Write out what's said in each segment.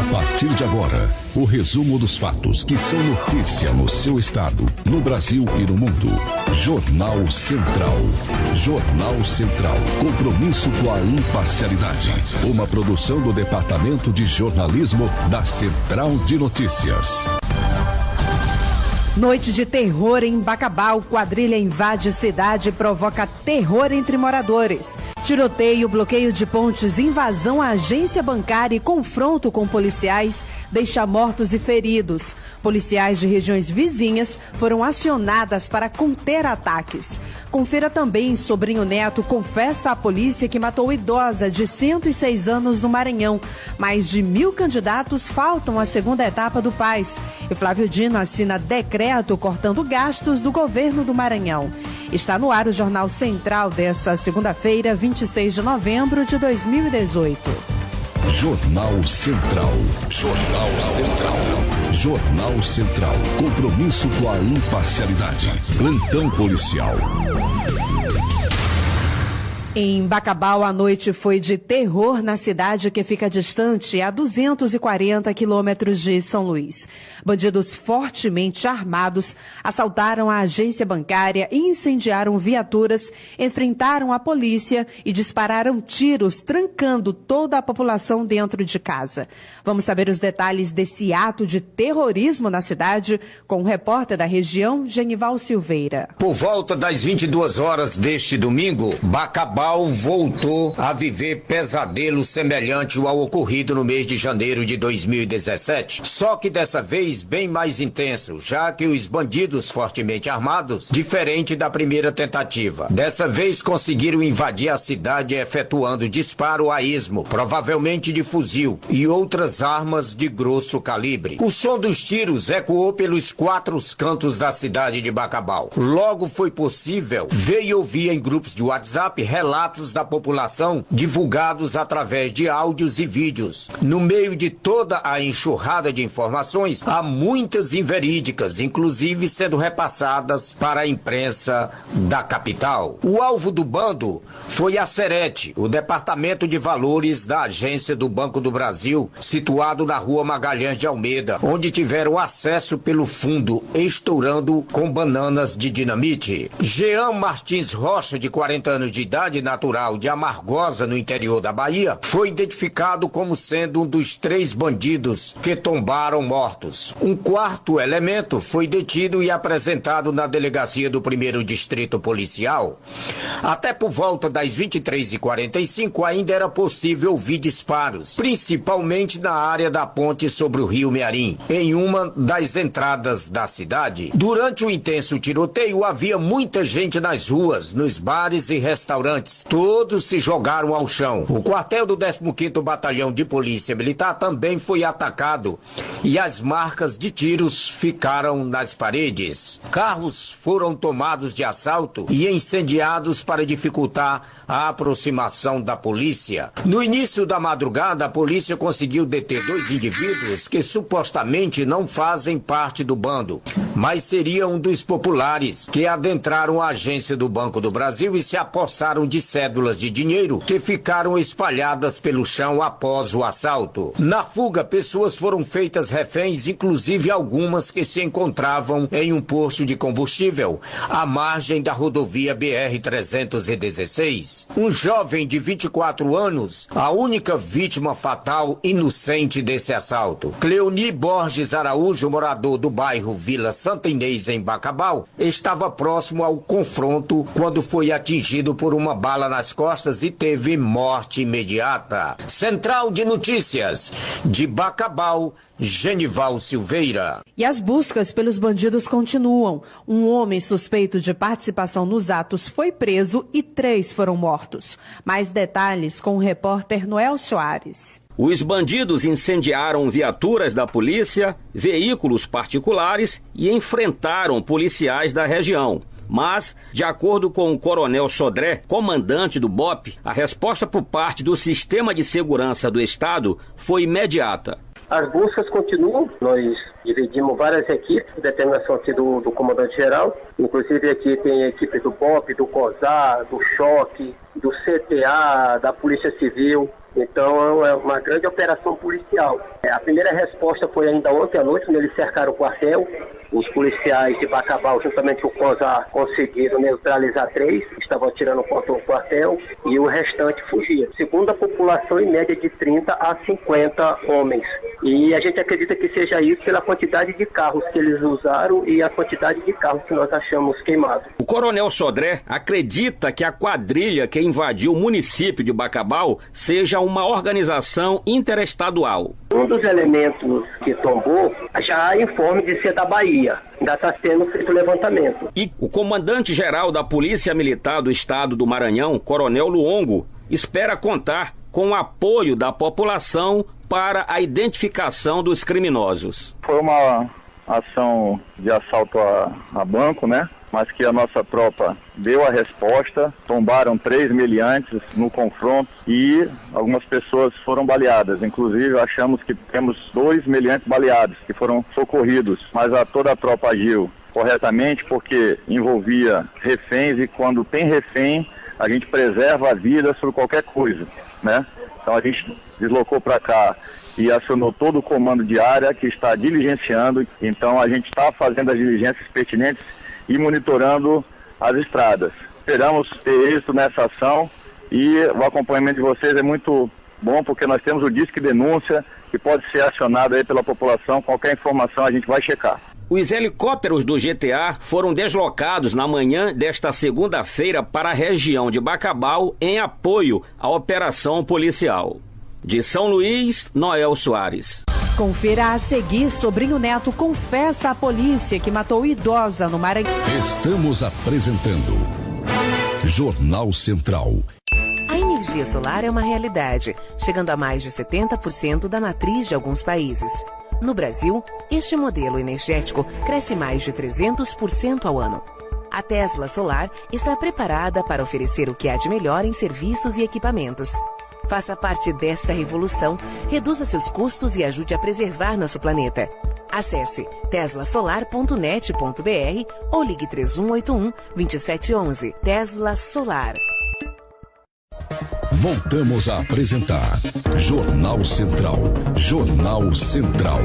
A partir de agora, o resumo dos fatos que são notícia no seu estado, no Brasil e no mundo. Jornal Central. Jornal Central. Compromisso com a imparcialidade. Uma produção do Departamento de Jornalismo da Central de Notícias. Noite de terror em Bacabal. Quadrilha invade cidade e provoca terror entre moradores. Tiroteio, bloqueio de pontes, invasão à agência bancária e confronto com policiais deixa mortos e feridos. Policiais de regiões vizinhas foram acionadas para conter ataques. Confira também: sobrinho neto confessa à polícia que matou idosa de 106 anos no Maranhão. Mais de 1.000 candidatos faltam à segunda etapa do PAS. E Flávio Dino assina decreto cortando gastos do governo do Maranhão. Está no ar o Jornal Central dessa segunda-feira, 26 de novembro de 2018. Jornal Central. Jornal Central. Jornal Central. Compromisso com a imparcialidade. Plantão policial. Em Bacabal, a noite foi de terror na cidade que fica distante a 240 quilômetros de São Luís. Bandidos fortemente armados assaltaram a agência bancária e incendiaram viaturas, enfrentaram a polícia e dispararam tiros, trancando toda a população dentro de casa. Vamos saber os detalhes desse ato de terrorismo na cidade com o repórter da região, Genival Silveira. Por volta das 22 horas deste domingo, Bacabal voltou a viver pesadelo semelhante ao ocorrido no mês de janeiro de 2017. Só que dessa vez bem mais intenso, já que os bandidos fortemente armados, diferente da primeira tentativa, dessa vez conseguiram invadir a cidade efetuando disparo a esmo, provavelmente de fuzil, e outras armas de grosso calibre. O som dos tiros ecoou pelos 4 cantos da cidade de Bacabal. Logo foi possível ver e ouvir em grupos de WhatsApp relatos da população divulgados através de áudios e vídeos. No meio de toda a enxurrada de informações, há muitas inverídicas, inclusive sendo repassadas para a imprensa da capital. O alvo do bando foi a Serete, o Departamento de Valores da Agência do Banco do Brasil, situado na Rua Magalhães de Almeida, onde tiveram acesso pelo fundo, estourando com bananas de dinamite. Jean Martins Rocha, de 40 anos de idade, natural de Amargosa, no interior da Bahia, foi identificado como sendo um dos 3 bandidos que tombaram mortos. Um quarto elemento foi detido e apresentado na delegacia do 1º Distrito Policial. Até por volta das 23h45 ainda era possível ouvir disparos, principalmente na área da ponte sobre o rio Mearim, em uma das entradas da cidade. Durante o intenso tiroteio havia muita gente nas ruas, nos bares e restaurantes. Todos se jogaram ao chão. O quartel do 15º Batalhão de Polícia Militar também foi atacado e as marcas de tiros ficaram nas paredes. Carros foram tomados de assalto e incendiados para dificultar a aproximação da polícia. No início da madrugada, a polícia conseguiu deter 2 indivíduos que supostamente não fazem parte do bando, mas seriam dos populares que adentraram a agência do Banco do Brasil e se apossaram de cédulas de dinheiro que ficaram espalhadas pelo chão após o assalto. Na fuga, pessoas foram feitas reféns, inclusive algumas que se encontravam em um posto de combustível à margem da rodovia BR-316. Um jovem de 24 anos, a única vítima fatal inocente desse assalto. Cleoni Borges Araújo, morador do bairro Vila Santa Inês, em Bacabal, estava próximo ao confronto quando foi atingido por uma bala nas costas e teve morte imediata. Central de Notícias de Bacabal, Genival Silveira. E as buscas pelos bandidos continuam. Um homem suspeito de participação nos atos foi preso e 3 foram mortos. Mais detalhes com o repórter Noel Soares. Os bandidos incendiaram viaturas da polícia, veículos particulares e enfrentaram policiais da região. Mas, de acordo com o Coronel Sodré, comandante do BOP, a resposta por parte do Sistema de Segurança do Estado foi imediata. As buscas continuam, nós dividimos várias equipes, determinação aqui do comandante-geral, inclusive aqui tem equipes do BOP, do COSAR, do CHOC, do CTA, da Polícia Civil, Então é uma grande operação policial. A primeira resposta foi ainda ontem à noite, quando eles cercaram o quartel. Os policiais de Bacabal, juntamente com o COSAR, conseguiram neutralizar 3, que estavam atirando contra o quartel, e o restante fugia. Segundo a população, em média de 30 a 50 homens. E a gente acredita que seja isso pela quantidade de carros que eles usaram e a quantidade de carros que nós achamos queimados. O Coronel Sodré acredita que a quadrilha que invadiu o município de Bacabal seja uma organização interestadual. Um dos elementos que tombou já há informe de ser da Bahia. Ainda está sendo feito o levantamento. E o comandante-geral da Polícia Militar do Estado do Maranhão, Coronel Luongo, espera contar com o apoio da população para a identificação dos criminosos. Foi uma ação de assalto a banco, né? Mas que a nossa tropa deu a resposta, tombaram 3 meliantes no confronto e algumas pessoas foram baleadas. Inclusive, achamos que temos 2 meliantes baleados que foram socorridos, mas toda a tropa agiu corretamente porque envolvia reféns e quando tem refém, a gente preserva a vida sobre qualquer coisa, né? Então a gente deslocou para cá e acionou todo o comando de área que está diligenciando. Então a gente está fazendo as diligências pertinentes e monitorando as estradas. Esperamos ter êxito nessa ação e o acompanhamento de vocês é muito bom porque nós temos o Disque Denúncia que pode ser acionado aí pela população. Qualquer informação a gente vai checar. Os helicópteros do GTA foram deslocados na manhã desta segunda-feira para a região de Bacabal em apoio à operação policial. De São Luís, Noel Soares. Confira a seguir: sobrinho neto confessa à polícia que matou idosa no Maranhão. Estamos apresentando Jornal Central. A energia solar é uma realidade, chegando a mais de 70% da matriz de alguns países. No Brasil, este modelo energético cresce mais de 300% ao ano. A Tesla Solar está preparada para oferecer o que há de melhor em serviços e equipamentos. Faça parte desta revolução, reduza seus custos e ajude a preservar nosso planeta. Acesse teslasolar.net.br ou ligue 3181-2711. Tesla Solar. Voltamos a apresentar Jornal Central. Jornal Central.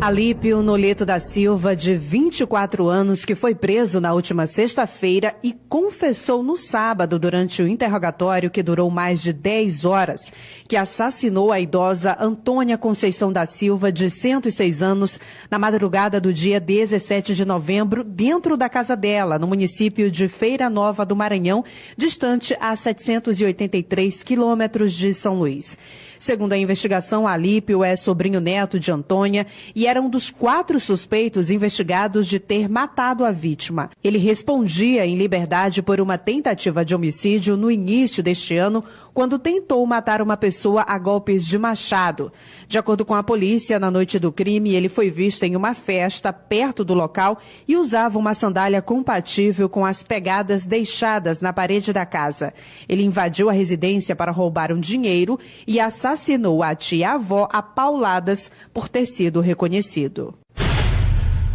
Alípio Noleto da Silva, de 24 anos, que foi preso na última sexta-feira e confessou no sábado, durante o interrogatório que durou mais de 10 horas, que assassinou a idosa Antônia Conceição da Silva, de 106 anos, na madrugada do dia 17 de novembro, dentro da casa dela, no município de Feira Nova do Maranhão, distante a 783 quilômetros de São Luís. Segundo a investigação, Alípio é sobrinho neto de Antônia e era um dos 4 suspeitos investigados de ter matado a vítima. Ele respondia em liberdade por uma tentativa de homicídio no início deste ano, quando tentou matar uma pessoa a golpes de machado. De acordo com a polícia, na noite do crime, ele foi visto em uma festa perto do local e usava uma sandália compatível com as pegadas deixadas na parede da casa. Ele invadiu a residência para roubar um dinheiro e assassinou a tia-avó a pauladas por ter sido reconhecido.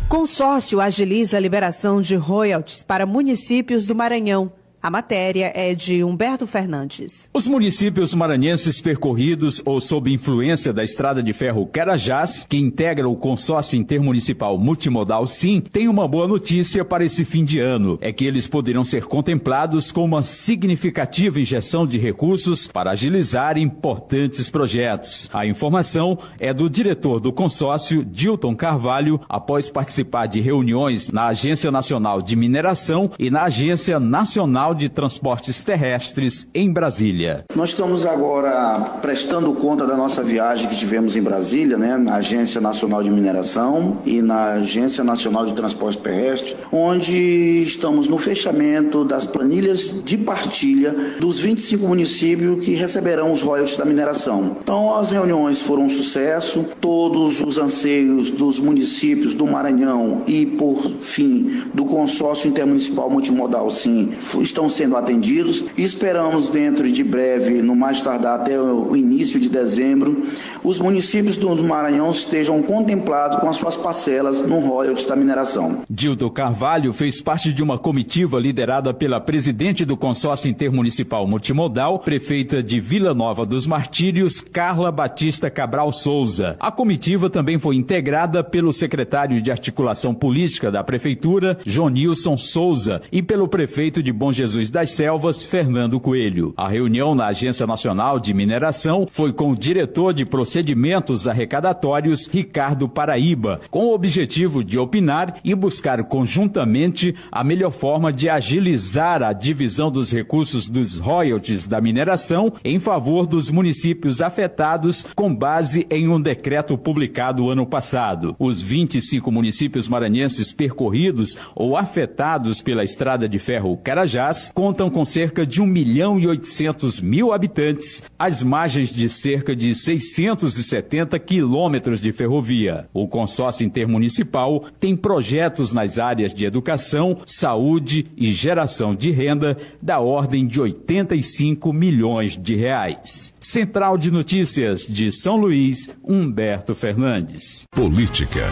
Consórcio agiliza a liberação de royalties para municípios do Maranhão. A matéria é de Humberto Fernandes. Os municípios maranhenses percorridos ou sob influência da Estrada de Ferro Carajás, que integra o consórcio intermunicipal multimodal SIM, têm uma boa notícia para esse fim de ano. É que eles poderão ser contemplados com uma significativa injeção de recursos para agilizar importantes projetos. A informação é do diretor do consórcio, Dilton Carvalho, após participar de reuniões na Agência Nacional de Mineração e na Agência Nacional de Transportes Terrestres em Brasília. Nós estamos agora prestando conta da nossa viagem que tivemos em Brasília, né, na Agência Nacional de Mineração e na Agência Nacional de Transportes Terrestres, onde estamos no fechamento das planilhas de partilha dos 25 municípios que receberão os royalties da mineração. Então, as reuniões foram um sucesso, todos os anseios dos municípios do Maranhão e, por fim, do Consórcio Intermunicipal Multimodal SIM estão estão sendo atendidos e esperamos dentro de breve, no mais tardar até o início de dezembro, os municípios do Maranhão estejam contemplados com as suas parcelas no royalties da mineração. Dildo Carvalho fez parte de uma comitiva liderada pela presidente do Consórcio Intermunicipal Multimodal, prefeita de Vila Nova dos Martírios, Carla Batista Cabral Souza. A comitiva também foi integrada pelo secretário de Articulação Política da Prefeitura, Jonilson Souza, e pelo prefeito de Bom Jesus das Selvas, Fernando Coelho. A reunião na Agência Nacional de Mineração foi com o diretor de Procedimentos Arrecadatórios, Ricardo Paraíba, com o objetivo de opinar e buscar conjuntamente a melhor forma de agilizar a divisão dos recursos dos royalties da mineração em favor dos municípios afetados com base em um decreto publicado ano passado. Os 25 municípios maranhenses percorridos ou afetados pela estrada de ferro Carajás contam com cerca de 1.800.000 habitantes, às margens de cerca de 670 quilômetros de ferrovia. O consórcio intermunicipal tem projetos nas áreas de educação, saúde e geração de renda da ordem de 85 milhões de reais. Central de Notícias de São Luís, Humberto Fernandes. Política.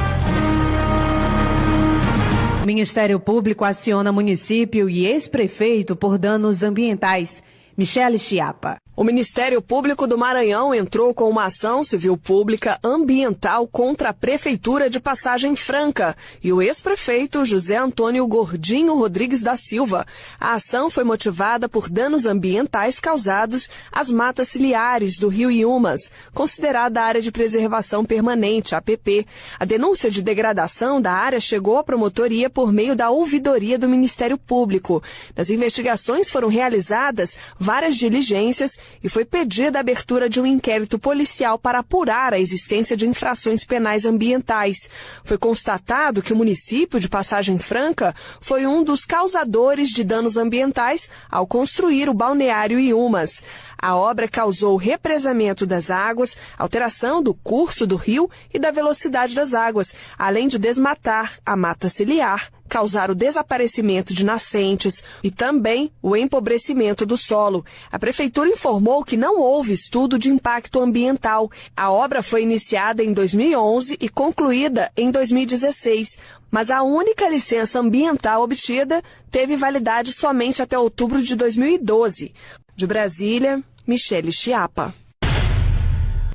O Ministério Público aciona município e ex-prefeito por danos ambientais. Michele Chiapa. O Ministério Público do Maranhão entrou com uma ação civil pública ambiental contra a Prefeitura de Passagem Franca e o ex-prefeito José Antônio Gordinho Rodrigues da Silva. A ação foi motivada por danos ambientais causados às matas ciliares do Rio Iumas, considerada área de preservação permanente, APP. A denúncia de degradação da área chegou à promotoria por meio da ouvidoria do Ministério Público. Nas investigações foram realizadas várias diligências e foi pedida a abertura de um inquérito policial para apurar a existência de infrações penais ambientais. Foi constatado que o município de Passagem Franca foi um dos causadores de danos ambientais ao construir o balneário Iumas. A obra causou represamento das águas, alteração do curso do rio e da velocidade das águas, além de desmatar a mata ciliar, causar o desaparecimento de nascentes e também o empobrecimento do solo. A Prefeitura informou que não houve estudo de impacto ambiental. A obra foi iniciada em 2011 e concluída em 2016, mas a única licença ambiental obtida teve validade somente até outubro de 2012. De Brasília, Michele Chiapa.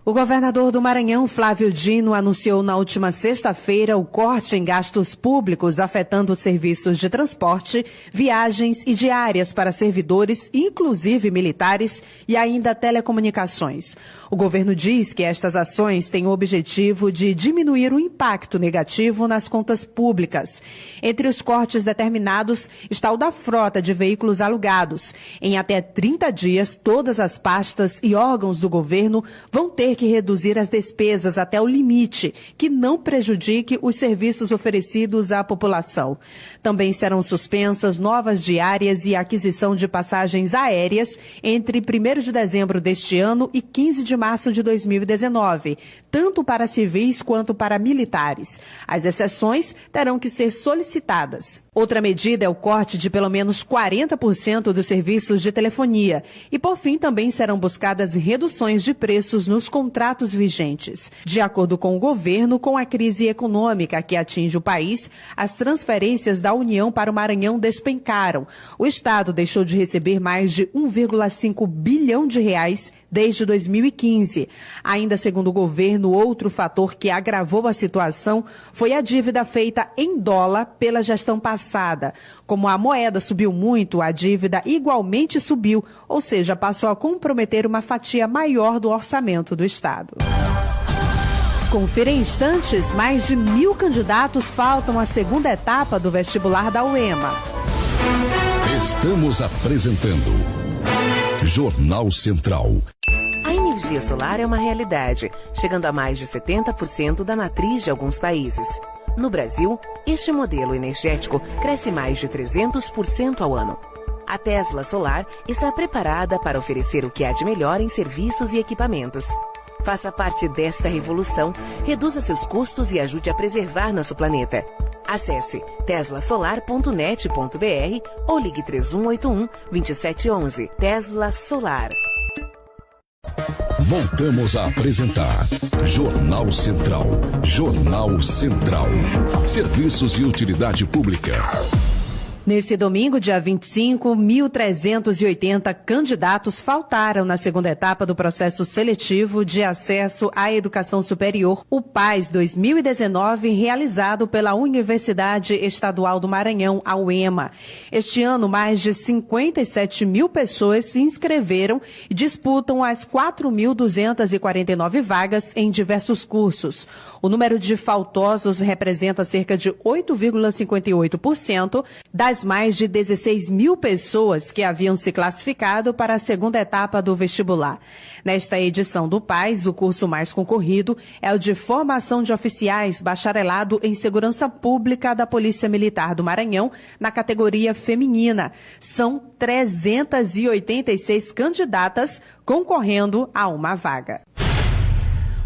O governador do Maranhão, Flávio Dino, anunciou na última sexta-feira o corte em gastos públicos afetando os serviços de transporte, viagens e diárias para servidores, inclusive militares, e ainda telecomunicações. O governo diz que estas ações têm o objetivo de diminuir o impacto negativo nas contas públicas. Entre os cortes determinados está o da frota de veículos alugados. Em até 30 dias, todas as pastas e órgãos do governo vão ter que reduzir as despesas até o limite, que não prejudique os serviços oferecidos à população. Também serão suspensas novas diárias e aquisição de passagens aéreas entre 1º de dezembro deste ano e 15 de março de 2019, tanto para civis quanto para militares. As exceções terão que ser solicitadas. Outra medida é o corte de pelo menos 40% dos serviços de telefonia. E, por fim, também serão buscadas reduções de preços nos contratos vigentes. De acordo com o governo, com a crise econômica que atinge o país, as transferências da União para o Maranhão despencaram. O Estado deixou de receber mais de 1,5 bilhão de reais desde 2015. Ainda segundo o governo, outro fator que agravou a situação foi a dívida feita em dólar pela gestão passada. Como a moeda subiu muito, a dívida igualmente subiu, ou seja, passou a comprometer uma fatia maior do orçamento do Estado. Confira em instantes, mais de 1.000 candidatos faltam à segunda etapa do vestibular da UEMA. Estamos apresentando Jornal Central. A energia solar é uma realidade, chegando a mais de 70% da matriz de alguns países. No Brasil, este modelo energético cresce mais de 300% ao ano. A Tesla Solar está preparada para oferecer o que há de melhor em serviços e equipamentos. Faça parte desta revolução, reduza seus custos e ajude a preservar nosso planeta. Acesse teslasolar.net.br ou ligue 3181-2711. Tesla Solar. Voltamos a apresentar Jornal Central. Jornal Central. Serviços e utilidade pública. Nesse domingo, dia 25, 1.380 candidatos faltaram na segunda etapa do processo seletivo de acesso à educação superior, o PAS 2019, realizado pela Universidade Estadual do Maranhão, a UEMA. Este ano, mais de 57 mil pessoas se inscreveram e disputam as 4.249 vagas em diversos cursos. O número de faltosos representa cerca de 8,58% das mais de 16 mil pessoas que haviam se classificado para a segunda etapa do vestibular. Nesta edição do PAS, o curso mais concorrido é o de Formação de Oficiais, Bacharelado em Segurança Pública da Polícia Militar do Maranhão, na categoria feminina. São 386 candidatas concorrendo a uma vaga.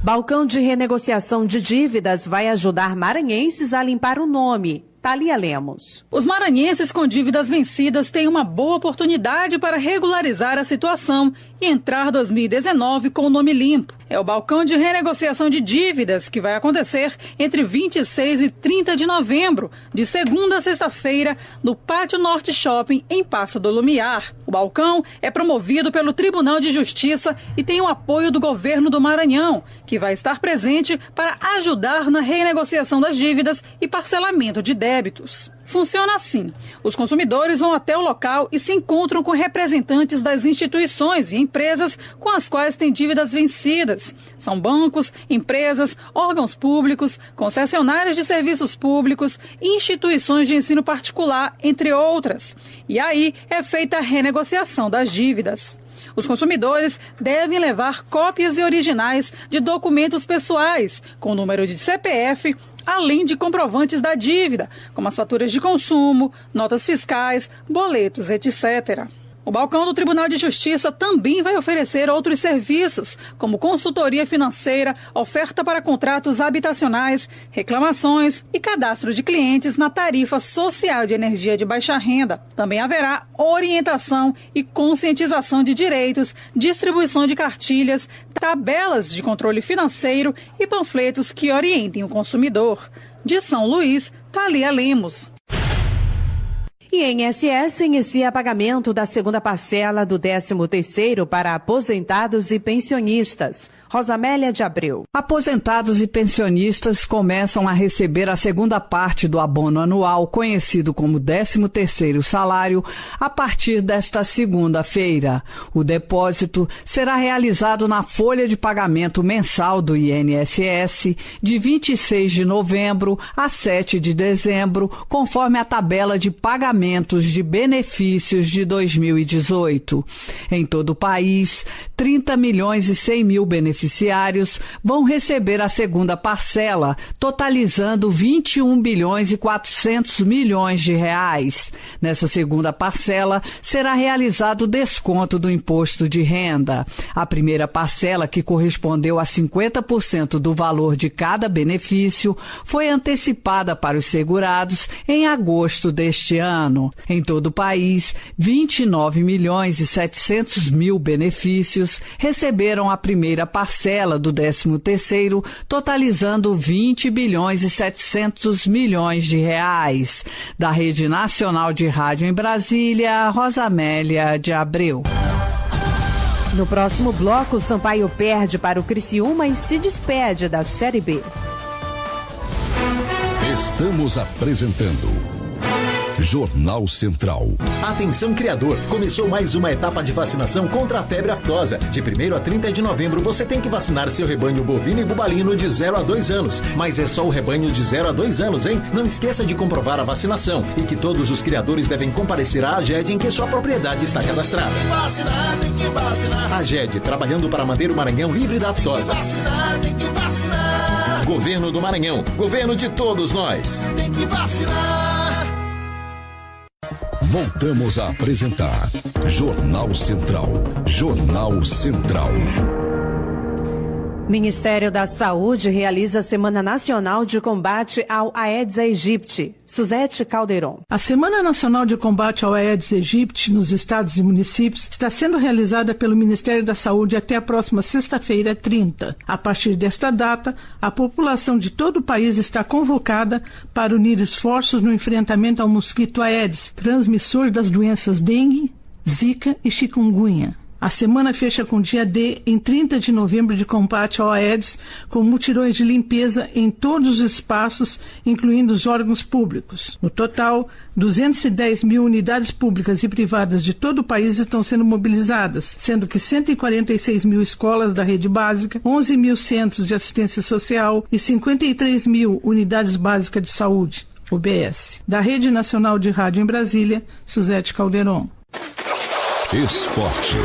Balcão de renegociação de dívidas vai ajudar maranhenses a limpar o nome. Thalia Lemos. Os maranhenses com dívidas vencidas têm uma boa oportunidade para regularizar a situação e entrar 2019 com o nome limpo. É o balcão de renegociação de dívidas que vai acontecer entre 26 e 30 de novembro, de segunda a sexta-feira, no Pátio Norte Shopping, em Passo do Lumiar. O balcão é promovido pelo Tribunal de Justiça e tem o apoio do governo do Maranhão, que vai estar presente para ajudar na renegociação das dívidas e parcelamento de débitos. Funciona assim: os consumidores vão até o local e se encontram com representantes das instituições e empresas com as quais têm dívidas vencidas. São bancos, empresas, órgãos públicos, concessionárias de serviços públicos, instituições de ensino particular, entre outras. E aí é feita a renegociação das dívidas. Os consumidores devem levar cópias e originais de documentos pessoais, com número de CPF, além de comprovantes da dívida, como as faturas de consumo, notas fiscais, boletos, etc. O balcão do Tribunal de Justiça também vai oferecer outros serviços, como consultoria financeira, oferta para contratos habitacionais, reclamações e cadastro de clientes na tarifa social de energia de baixa renda. Também haverá orientação e conscientização de direitos, distribuição de cartilhas, tabelas de controle financeiro e panfletos que orientem o consumidor. De São Luís, Thalia Lemos. INSS inicia pagamento da segunda parcela do 13º para aposentados e pensionistas. Rosamélia de Abreu. Aposentados e pensionistas começam a receber a segunda parte do abono anual, conhecido como 13º salário, a partir desta segunda-feira. O depósito será realizado na folha de pagamento mensal do INSS de 26 de novembro a 7 de dezembro, conforme a tabela de pagamentos de benefícios de 2018. Em todo o país, 30 milhões e 100 mil beneficiários vão receber a segunda parcela, totalizando 21 bilhões e 400 milhões de reais. Nessa segunda parcela, será realizado o desconto do imposto de renda. A primeira parcela, que correspondeu a 50% do valor de cada benefício, foi antecipada para os segurados em agosto deste ano. Em todo o país, 29 milhões e 700 mil benefícios receberam a primeira parcela do 13º, totalizando 20 bilhões e 700 milhões de reais. Da Rede Nacional de Rádio em Brasília, Rosamélia de Abreu. No próximo bloco, Sampaio perde para o Criciúma e se despede da Série B. Estamos apresentando Jornal Central. Atenção criador, começou mais uma etapa de vacinação contra a febre aftosa. De 1º a 30 de novembro você tem que vacinar seu rebanho bovino e bubalino de 0 a 2 anos. Mas é só o rebanho de 0 a 2 anos, hein? Não esqueça de comprovar a vacinação e que todos os criadores devem comparecer à AGED em que sua propriedade está cadastrada. Tem que vacinar, tem que vacinar. AGED, trabalhando para manter o Maranhão livre da aftosa. Tem que vacinar, tem que vacinar. Governo do Maranhão, governo de todos nós. Tem que vacinar. Voltamos a apresentar Jornal Central. Jornal Central. Ministério da Saúde realiza a Semana Nacional de Combate ao Aedes aegypti. Suzete Calderon. A Semana Nacional de Combate ao Aedes aegypti nos estados e municípios está sendo realizada pelo Ministério da Saúde até a próxima sexta-feira, 30. A partir desta data, a população de todo o país está convocada para unir esforços no enfrentamento ao mosquito Aedes, transmissor das doenças dengue, zika e chikungunya. A semana fecha com o dia D, em 30 de novembro, de combate ao Aedes, com mutirões de limpeza em todos os espaços, incluindo os órgãos públicos. No total, 210 mil unidades públicas e privadas de todo o país estão sendo mobilizadas, sendo que 146 mil escolas da rede básica, 11 mil centros de assistência social e 53 mil unidades básicas de saúde, UBS. Da Rede Nacional de Rádio em Brasília, Suzete Calderon. Esporte.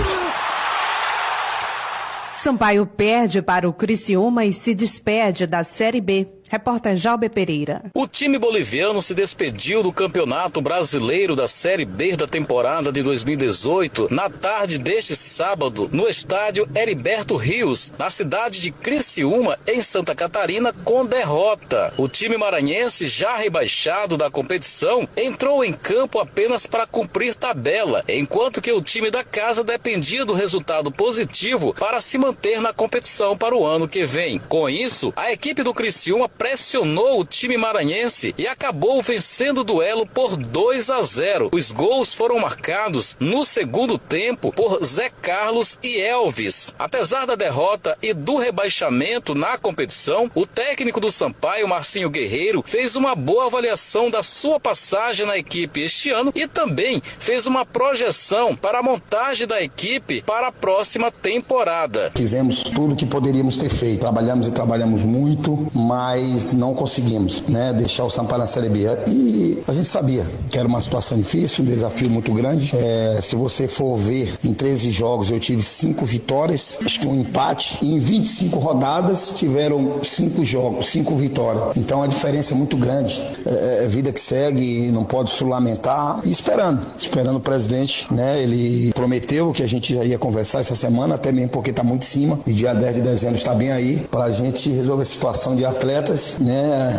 Sampaio perde para o Criciúma e se despede da Série B. Repórter Jalber Pereira. O time boliviano se despediu do Campeonato Brasileiro da Série B da temporada de 2018 na tarde deste sábado no estádio Heriberto Rios, na cidade de Criciúma, em Santa Catarina, com derrota. O time maranhense, já rebaixado da competição, entrou em campo apenas para cumprir tabela, enquanto que o time da casa dependia do resultado positivo para se manter na competição para o ano que vem. Com isso, a equipe do Criciúma pressionou o time maranhense e acabou vencendo o duelo por 2-0. Os gols foram marcados no segundo tempo por Zé Carlos e Elvis. Apesar da derrota e do rebaixamento na competição, o técnico do Sampaio, Marcinho Guerreiro, fez uma boa avaliação da sua passagem na equipe este ano e também fez uma projeção para a montagem da equipe para a próxima temporada. Fizemos tudo o que poderíamos ter feito. Trabalhamos muito, mas não conseguimos, deixar o Sampaio na Série B. E a gente sabia que era uma situação difícil, um desafio muito grande. Se você for ver, em 13 jogos eu tive 5 vitórias, acho que um empate, e em 25 rodadas tiveram 5 jogos, 5 vitórias. Então a diferença é muito grande. É vida que segue, não pode se lamentar. E esperando o presidente, ele prometeu que a gente já ia conversar essa semana, até mesmo porque está muito em cima, e dia 10 de dezembro está bem aí, para a gente resolver a situação de atletas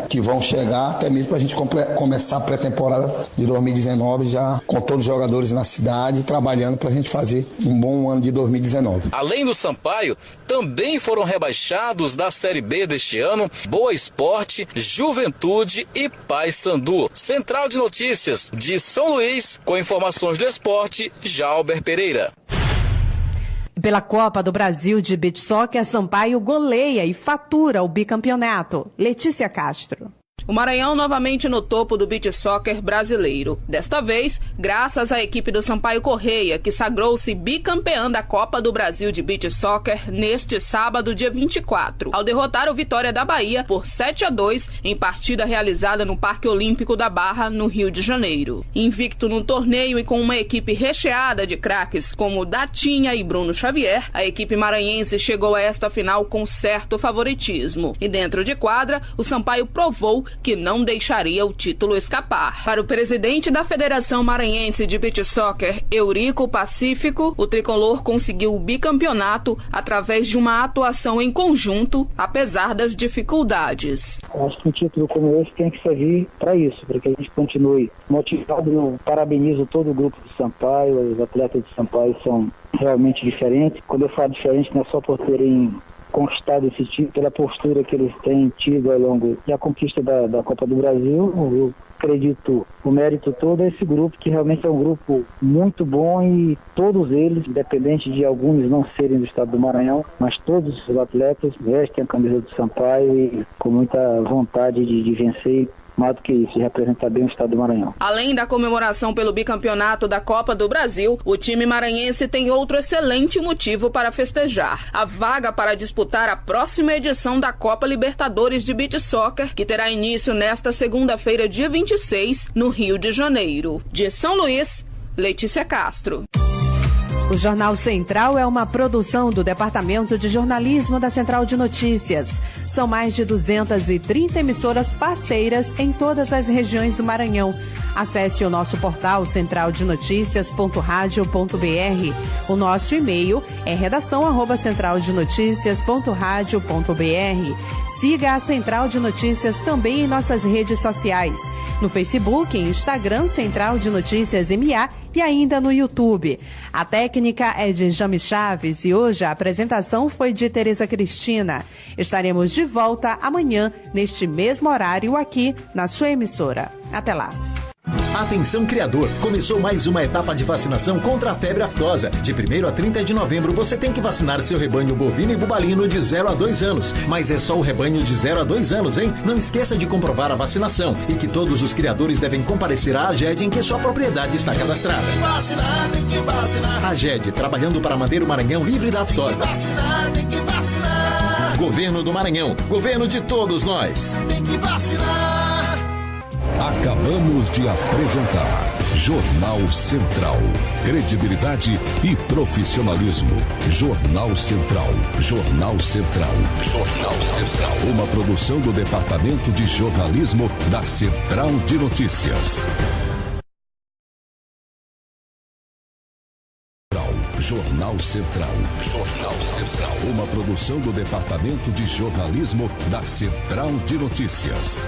que vão chegar, até mesmo para a gente começar a pré-temporada de 2019 já com todos os jogadores na cidade, trabalhando para a gente fazer um bom ano de 2019. Além do Sampaio, também foram rebaixados da Série B deste ano Boa Esporte, Juventude e Paysandu. Central de Notícias de São Luís, com informações do esporte, Jalber Pereira. Pela Copa do Brasil de Beach Soccer, Sampaio goleia e fatura o bicampeonato. Letícia Castro. O Maranhão novamente no topo do beach soccer brasileiro. Desta vez, graças à equipe do Sampaio Correia, que sagrou-se bicampeã da Copa do Brasil de beach soccer neste sábado, dia 24, ao derrotar o Vitória da Bahia por 7-2 em partida realizada no Parque Olímpico da Barra, no Rio de Janeiro. Invicto no torneio e com uma equipe recheada de craques como Datinha e Bruno Xavier, a equipe maranhense chegou a esta final com certo favoritismo. E dentro de quadra, o Sampaio provou que não deixaria o título escapar. Para o presidente da Federação Maranhense de Beach Soccer, Eurico Pacífico, o tricolor conseguiu o bicampeonato através de uma atuação em conjunto, apesar das dificuldades. Eu acho que um título como esse tem que servir para isso, para que a gente continue motivado. Eu parabenizo todo o grupo do Sampaio, os atletas do Sampaio são realmente diferentes. Quando eu falo diferente, não é só por terem conquistado esse título, pela postura que eles têm tido ao longo da conquista da Copa do Brasil. Eu acredito o mérito todo a esse grupo, que realmente é um grupo muito bom, e todos eles, independente de alguns não serem do estado do Maranhão, mas todos os atletas vestem a camisa do Sampaio e com muita vontade de vencer. Mais do que isso, representar bem o estado do Maranhão. Além da comemoração pelo bicampeonato da Copa do Brasil, o time maranhense tem outro excelente motivo para festejar: a vaga para disputar a próxima edição da Copa Libertadores de Beach Soccer, que terá início nesta segunda-feira, dia 26, no Rio de Janeiro. De São Luís, Letícia Castro. O Jornal Central é uma produção do Departamento de Jornalismo da Central de Notícias. São mais de 230 emissoras parceiras em todas as regiões do Maranhão. Acesse o nosso portal centraldenoticias.radio.br. O nosso e-mail é redação@centraldenoticias.radio.br. Siga a Central de Notícias também em nossas redes sociais. No Facebook e Instagram, Central de Notícias MA, e ainda no YouTube. A técnica é de Jami Chaves e hoje a apresentação foi de Tereza Cristina. Estaremos de volta amanhã, neste mesmo horário, aqui na sua emissora. Até lá. Atenção criador, começou mais uma etapa de vacinação contra a febre aftosa. De 1º a 30 de novembro você tem que vacinar seu rebanho bovino e bubalino de 0 a 2 anos. Mas é só o rebanho de 0 a 2 anos, hein? Não esqueça de comprovar a vacinação e que todos os criadores devem comparecer à AGED em que sua propriedade está cadastrada. Tem que vacinar, tem que vacinar. AGED, trabalhando para manter o Maranhão livre da aftosa. Tem que vacinar, tem que vacinar. Governo do Maranhão, governo de todos nós. Tem que vacinar. Acabamos de apresentar Jornal Central. Credibilidade e profissionalismo. Jornal Central. Jornal Central. Jornal Central. Uma produção do Departamento de Jornalismo da Central de Notícias. Jornal Central. Jornal Central. Uma produção do Departamento de Jornalismo da Central de Notícias.